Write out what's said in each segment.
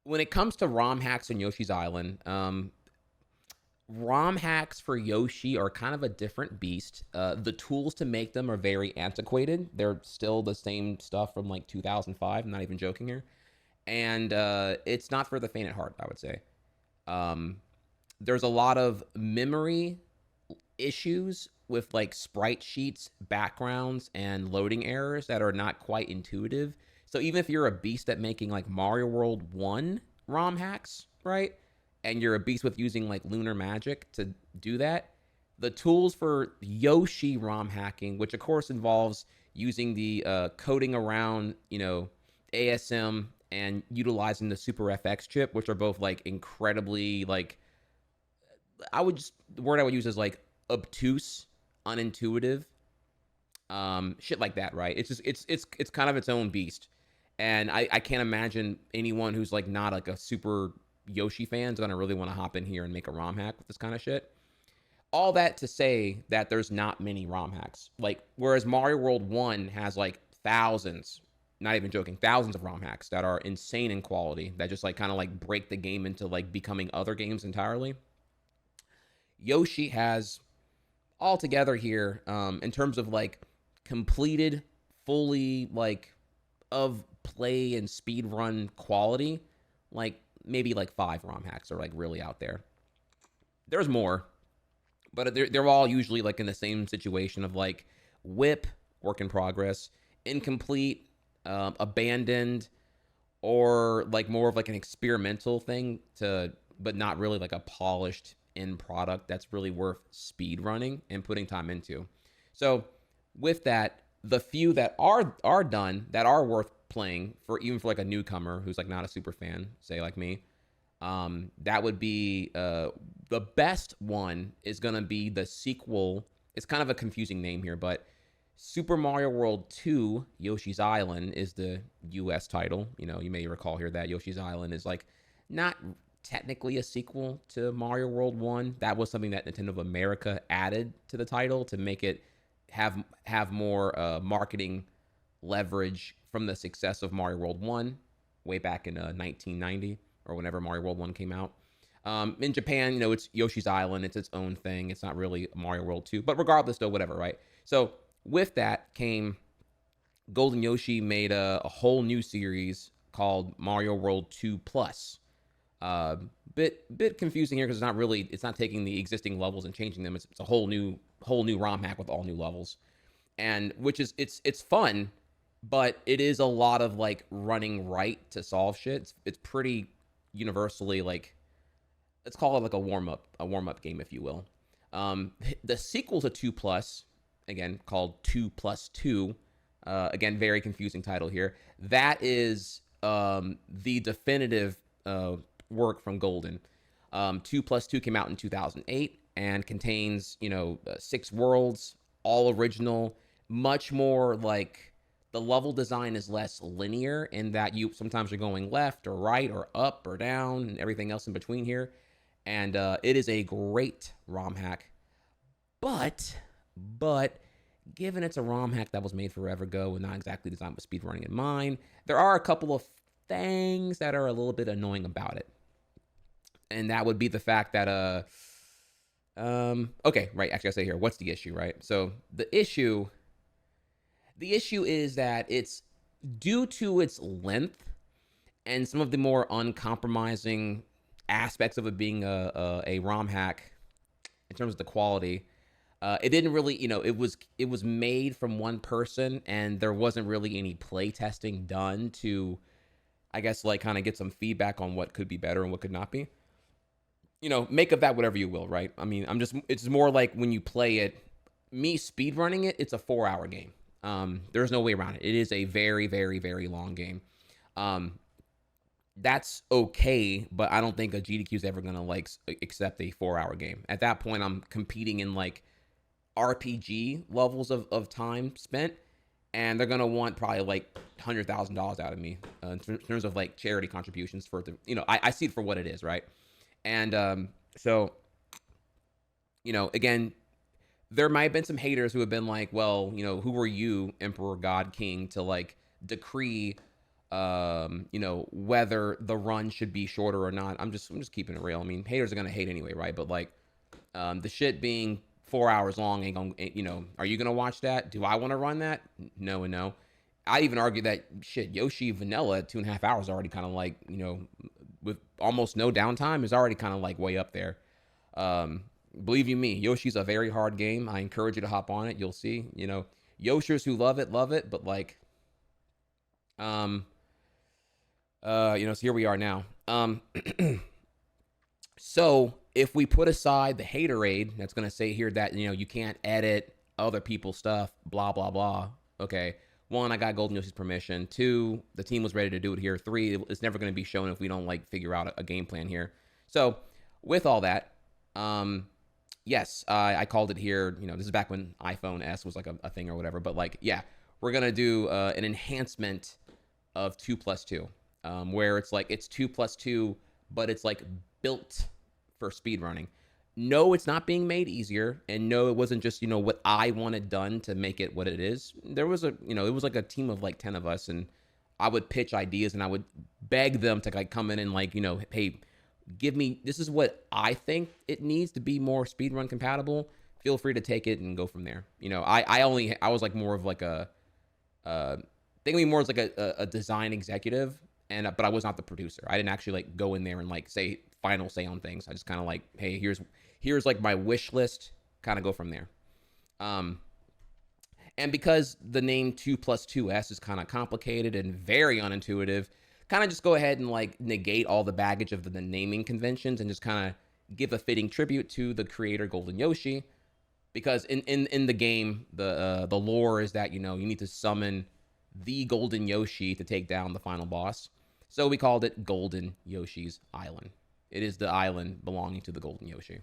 when it comes to ROM hacks in Yoshi's Island, ROM hacks for Yoshi are kind of a different beast. The tools to make them are very antiquated. They're still the same stuff from like 2005. I'm not even joking here. And it's not for the faint at heart, I would say. Um, there's a lot of memory issues with like sprite sheets, backgrounds, and loading errors that are not quite intuitive. So even if you're a beast at making like Mario World 1 ROM hacks, right? And you're a beast with using like lunar magic to do that, the tools for Yoshi ROM hacking, which of course involves using the coding around, ASM and utilizing the Super FX chip, which are both like incredibly like the word I would use is like obtuse, unintuitive, shit like that, right? It's just it's kind of its own beast, and I can't imagine anyone who's like not like a super Yoshi fan is gonna really want to hop in here and make a ROM hack with this kind of shit. All that to say that there's not many ROM hacks. Like whereas Mario World 1 has like thousands, not even joking, thousands of ROM hacks that are insane in quality that just like kind of like break the game into like becoming other games entirely. Yoshi has all together here in terms of like completed fully like of play and speed run quality, like maybe like 5 ROM hacks are like really out there. There's more, but they're all usually like in the same situation of like whip, work in progress, incomplete, abandoned, or like more of like an experimental thing to, but not really like a polished end product that's really worth speed running and putting time into. So with that, the few that are done that are worth playing for, even for like a newcomer who's like not a super fan, say like me, that would be the best one is gonna be the sequel. It's kind of a confusing name here, but Super Mario World 2 Yoshi's Island is the US title. You may recall here that Yoshi's Island is like not technically a sequel to Mario World 1. That was something that Nintendo of America added to the title to make it have more marketing leverage from the success of Mario World 1 way back in 1990 or whenever Mario World 1 came out. In Japan, it's Yoshi's Island. It's its own thing. It's not really Mario World 2. But regardless, though, whatever, right? So with that came Golden Yoshi made a whole new series called Mario World 2 Plus. Bit confusing here because it's not taking the existing levels and changing them. It's a whole new ROM hack with all new levels, and which is it's fun, but it is a lot of like running right to solve shit. It's pretty universally like, let's call it like a warm up game, if you will. The sequel to 2 Plus, again called 2 Plus 2, again very confusing title here. That is the definitive work from Golden. 2 Plus 2 came out in 2008 and contains 6 worlds, all original, much more like the level design is less linear in that you sometimes you're going left or right or up or down and everything else in between here. And it is a great ROM hack, but given it's a ROM hack that was made forever ago and not exactly designed with speedrunning in mind, there are a couple of things that are a little bit annoying about it. And that would be the fact that okay, right, actually I say here, what's the issue, right? So the issue is that it's due to its length and some of the more uncompromising aspects of it being a ROM hack in terms of the quality. It didn't really, it was made from one person, and there wasn't really any play testing done to, I guess, like kind of get some feedback on what could be better and what could not be. Make of that whatever you will, right? I mean, it's more like when you play it, me speedrunning it, it's a 4-hour game. There's no way around it. It is a very, very, very long game. That's okay, but I don't think a GDQ is ever gonna like accept a 4-hour game. At that point, I'm competing in like RPG levels of time spent, and they're gonna want probably like $100,000 out of me in terms of like charity contributions for the. I see it for what it is, right? And so, again, there might have been some haters who have been like, well, who are you, Emperor God King, to like decree you know, whether the run should be shorter or not. I'm just keeping it real. I mean, haters are gonna hate anyway, right? But like, the shit being 4 hours long ain't gonna, you know, are you gonna watch that? Do I want to run that? No and no. I even argue that shit, Yoshi Vanilla at 2.5 hours already kind of like, you know, with almost no downtime is already kind of like way up there. Believe you me, Yoshi's a very hard game. I encourage you to hop on it. You'll see, you know, Yoshers who love it, but like, um, you know, so here we are now. So if we put aside the haterade, that's gonna say here that, you know, you can't edit other people's stuff, blah blah blah. Okay, one, I got Golden Yoshi's permission. Two, the team was ready to do it here. Three, it's never gonna be shown if we don't like figure out a game plan here. So with all that, yes, I called it here. You know, this is back when iPhone S was like a thing or whatever. But like, yeah, we're gonna do an enhancement of 2+2, where it's like it's 2+2, but it's like built for speedrunning. No, it's not being made easier, and no, it wasn't just, you know, what I wanted done to make it what it is. There was a, you know, it was like a team of like 10 of us, and I would pitch ideas and I would beg them to like come in and like, you know, hey, give me, this is what I think it needs to be more speedrun compatible. Feel free to take it and go from there. You know, I was like more of like a think of me more as like a design executive, and but I was not the producer. I didn't actually like go in there and like say final say on things. I just kind of like, hey, here's like my wish list, kind of go from there. And because the name 2+2S is kind of complicated and very unintuitive, kind of just go ahead and like negate all the baggage of the naming conventions and just kind of give a fitting tribute to the creator Golden Yoshi. Because in the game, the lore is that, you know, you need to summon the Golden Yoshi to take down the final boss. So we called it Golden Yoshi's Island. It is the island belonging to the Golden Yoshi.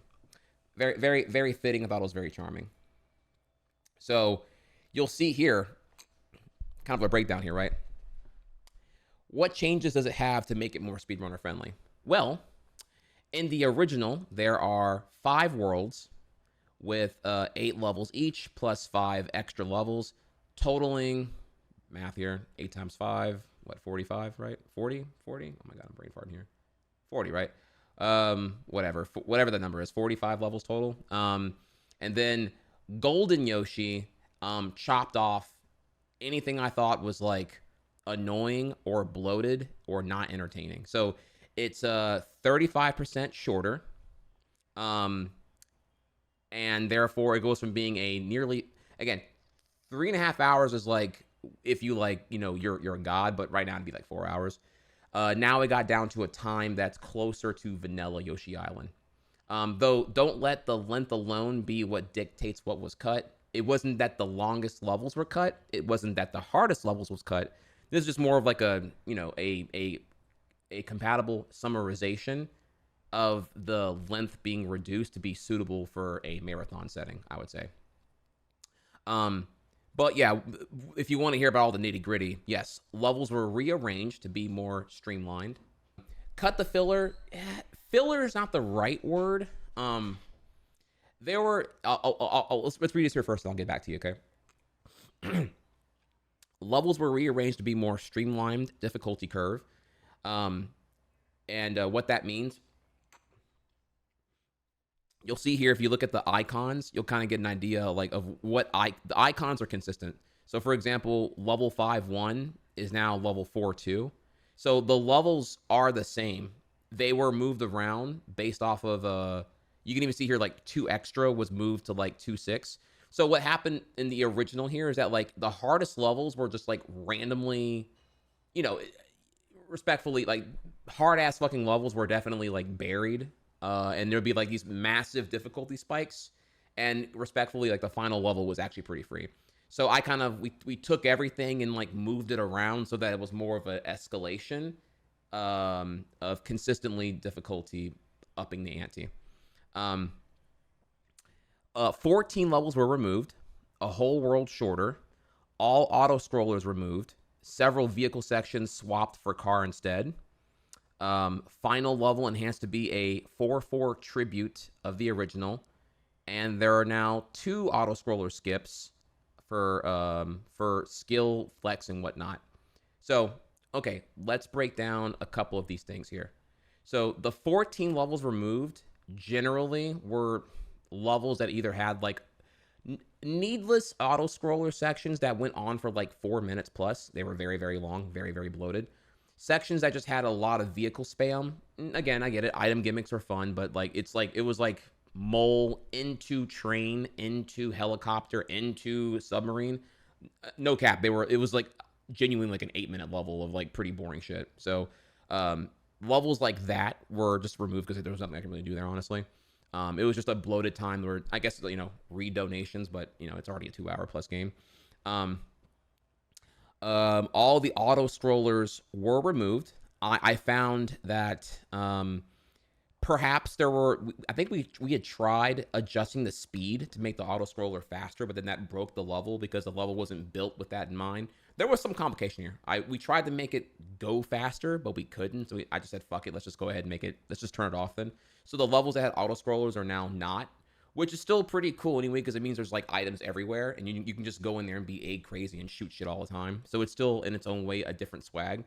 Very, very, very fitting. I thought it was very charming. So you'll see here, kind of a breakdown here, right? What changes does it have to make it more speedrunner friendly? Well, in the original, there are 5 worlds with 8 levels each, plus 5 extra levels, totaling, math here, 8 times 5, what, 45, right? 40? 40? Oh my god, I'm brain farting here. 40, right? Whatever the number is, 45 levels total. And then Golden Yoshi chopped off anything I thought was like annoying or bloated or not entertaining. So it's 35% shorter. And therefore it goes from being a nearly, again, 3.5 hours is like, if you like, you know, you're a god, but right now it'd be like 4 hours. Now it got down to a time that's closer to vanilla Yoshi Island. Though don't let the length alone be what dictates what was cut. It wasn't that the longest levels were cut. It wasn't that the hardest levels was cut. This is just more of like a, you know, a compatible summarization of the length being reduced to be suitable for a marathon setting, I would say. But yeah, if you want to hear about all the nitty gritty, yes, levels were rearranged to be more streamlined. Cut the filler. Filler is not the right word. There were, let's read this here first and I'll get back to you, okay? Levels were rearranged to be more streamlined difficulty curve. And what that means, you'll see here, if you look at the icons, you'll kind of get an idea like of what the icons are consistent. So for example, level 5-1 is now level 4-2. So the levels are the same. They were moved around based off of, you can even see here like 2 extra was moved to like 2-6. So what happened in the original here is that like the hardest levels were just like randomly, you know, respectfully, like hard ass fucking levels were definitely like buried. And there'd be like these massive difficulty spikes, and respectfully, like the final level was actually pretty free. So I kind of, we took everything and like moved it around so that it was more of an escalation of consistently difficulty upping the ante. 14 levels were removed, a whole world shorter, all auto scrollers removed, several vehicle sections swapped for car instead. Final level enhanced to be a 4-4 tribute of the original, and there are now 2 auto scroller skips for skill flex and whatnot. So Okay, let's break down a couple of these things here. So the 14 levels removed generally were levels that either had like needless auto scroller sections that went on for like 4 minutes plus. They were very, very long, very, very bloated. Sections that just had a lot of vehicle spam. Again, I get it. Item gimmicks are fun, but like it was like mole into train into helicopter into submarine. No cap. It was like genuinely like an 8 minute level of like pretty boring shit. So levels like that were just removed because there was nothing I can really do there, honestly. It was just a bloated time where I guess, read donations, but it's already a 2 hour plus game. All the auto scrollers were removed. I found that perhaps I think we had tried adjusting the speed to make the auto scroller faster, but then that broke the level because the level wasn't built with that in mind. There was some complication here. We tried to make it go faster, but we couldn't. So I just said, fuck it. Let's just go ahead and make it. Let's just turn it off then. So the levels that had auto scrollers are now not, which is still pretty cool anyway, because it means there's like items everywhere and you can just go in there and be egg crazy and shoot shit all the time. So it's still in its own way a different swag.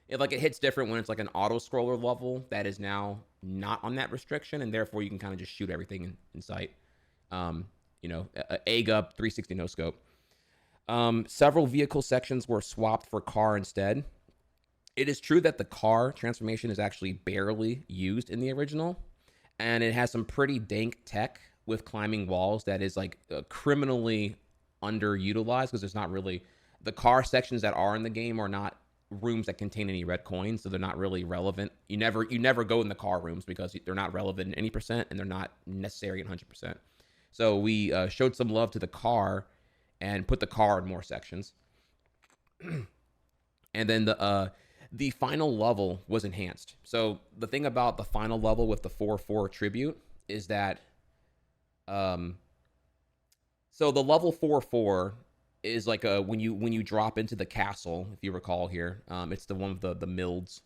It hits different when it's like an auto scroller level that is now not on that restriction, and therefore you can kind of just shoot everything in sight. Egg up, 360 no scope. Several vehicle sections were swapped for car instead. It is true that the car transformation is actually barely used in the original, and it has some pretty dank tech with climbing walls that is like criminally underutilized because there's not really the car sections that are in the game are not rooms that contain any red coins, so they're not really relevant. You never go in the car rooms because they're not relevant in any percent and they're not necessary in 100%. So we showed some love to the car and put the car in more sections. And then the final level was enhanced. So the thing about the final level with the 4-4 tribute is that so the level 4-4 is like when you drop into the castle, if you recall here, it's the one with the milds.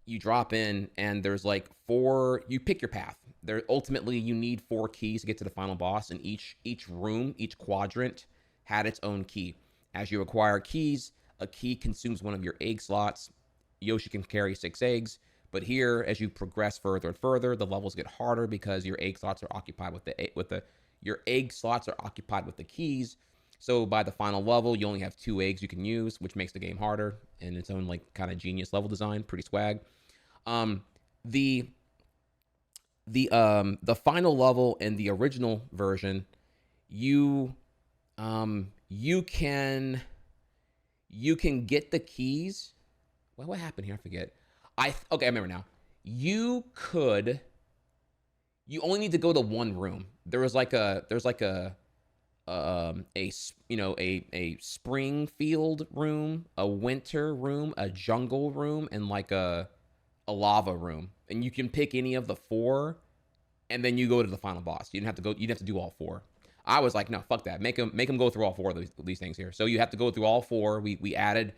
You drop in and there's like you pick your path. There ultimately you need 4 keys to get to the final boss, and each room, each quadrant had its own key. As you acquire keys, a key consumes one of your egg slots. Yoshi can carry 6 eggs, but here as you progress further and further, the levels get harder because your egg slots are occupied with the keys. So by the final level, you only have 2 eggs you can use, which makes the game harder in its own like kind of genius level design, pretty swag. The final level in the original version, you can get the keys. What happened here? I forget. Okay, I remember now. You only need to go to one room. There's like a Springfield room, a winter room, a jungle room, and like a lava room. And you can pick any of the 4, and then you go to the final boss. You didn't have to do all 4. I was like, no, fuck that. Make them go through all 4 of these things here. So you have to go through all 4. We added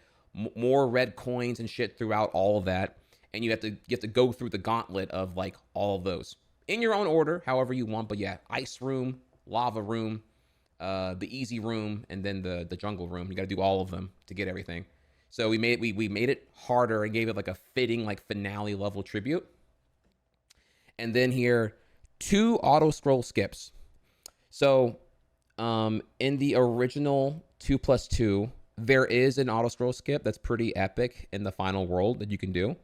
more red coins and shit throughout all of that, and you have to go through the gauntlet of like all of those in your own order, however you want. But yeah, ice room, lava room, the easy room, and then the jungle room. You got to do all of them to get everything. So we made it harder and gave it like a fitting like finale level tribute. And then here, 2 auto scroll skips. So in the original 2+2, there is an auto scroll skip that's pretty epic in the final world that you can do.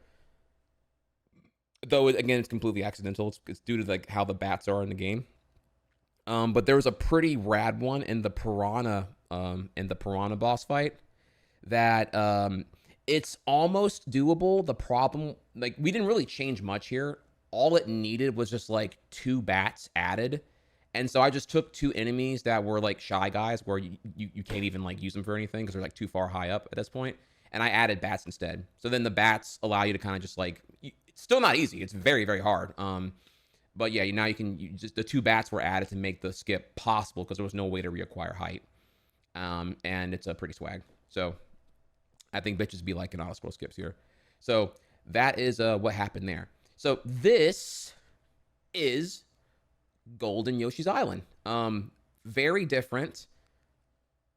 Though again, it's completely accidental. It's due to like how the bats are in the game. But there was a pretty rad one in the piranha boss fight that it's almost doable. The problem, like, we didn't really change much here. All it needed was just like 2 bats added. And so I just took 2 enemies that were like shy guys where you can't even like use them for anything because they're like too far high up at this point. And I added bats instead. So then the bats allow you to kind of just like, it's still not easy. It's very, very hard. But yeah, now the 2 bats were added to make the skip possible because there was no way to reacquire height. And it's a pretty swag. So I think bitches be liking auto scroll skips here. So that is what happened there. So this is Golden Yoshi's Island. Very different.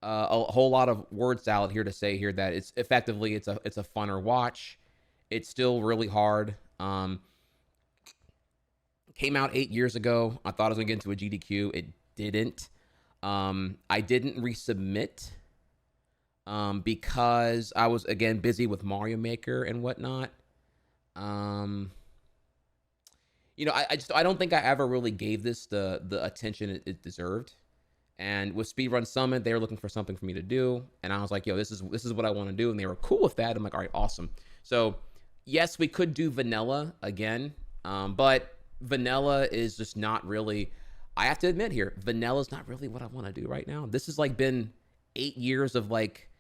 a whole lot of word salad here to say here that it's effectively it's a funner watch. It's still really hard. Came out 8 years ago. I thought I was gonna get into a GDQ. It didn't. I didn't resubmit because I was again busy with Mario Maker and whatnot. You know, I don't think I ever really gave this the attention it deserved. And with Speedrun Summit, they were looking for something for me to do, and I was like, "Yo, this is what I want to do," and they were cool with that. I'm like, "All right, awesome." So, yes, we could do vanilla again, but vanilla is just not really. I have to admit here, vanilla is not really what I want to do right now. This has like been 8 years of like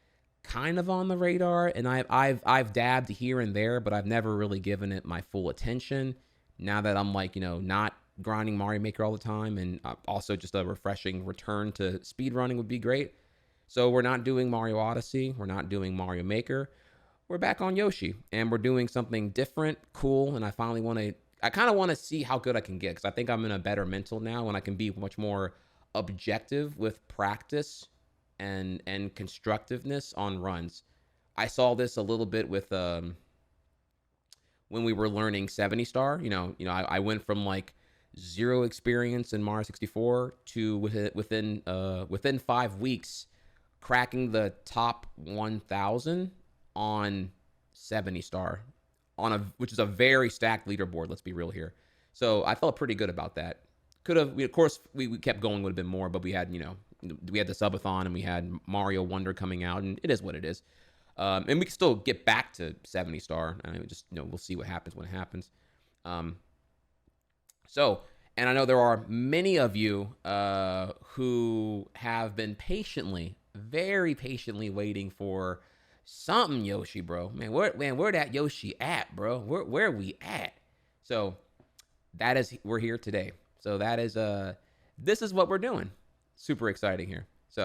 kind of on the radar, and I've dabbed here and there, but I've never really given it my full attention. Now that I'm like, not grinding Mario Maker all the time, and also just a refreshing return to speedrunning would be great. So we're not doing Mario Odyssey, we're not doing Mario Maker, we're back on Yoshi, and we're doing something different, cool, and I kind of want to see how good I can get, because I think I'm in a better mental now, and I can be much more objective with practice and constructiveness on runs. I saw this a little bit with when we were learning 70 star. I went from like zero experience in Mario 64 to within 5 weeks cracking the top 1,000 on 70 star which is a very stacked leaderboard. Let's be real here. So I felt pretty good about that. Of course, we kept going, would have been more, but we had the subathon and we had Mario Wonder coming out, and it is what it is. And we can still get back to 70 star, and we'll see what happens when it happens. And I know there are many of you who have been very patiently waiting for something Yoshi, bro. Where that Yoshi at, bro? Where we at? So we're here today. So this is what we're doing. Super exciting here.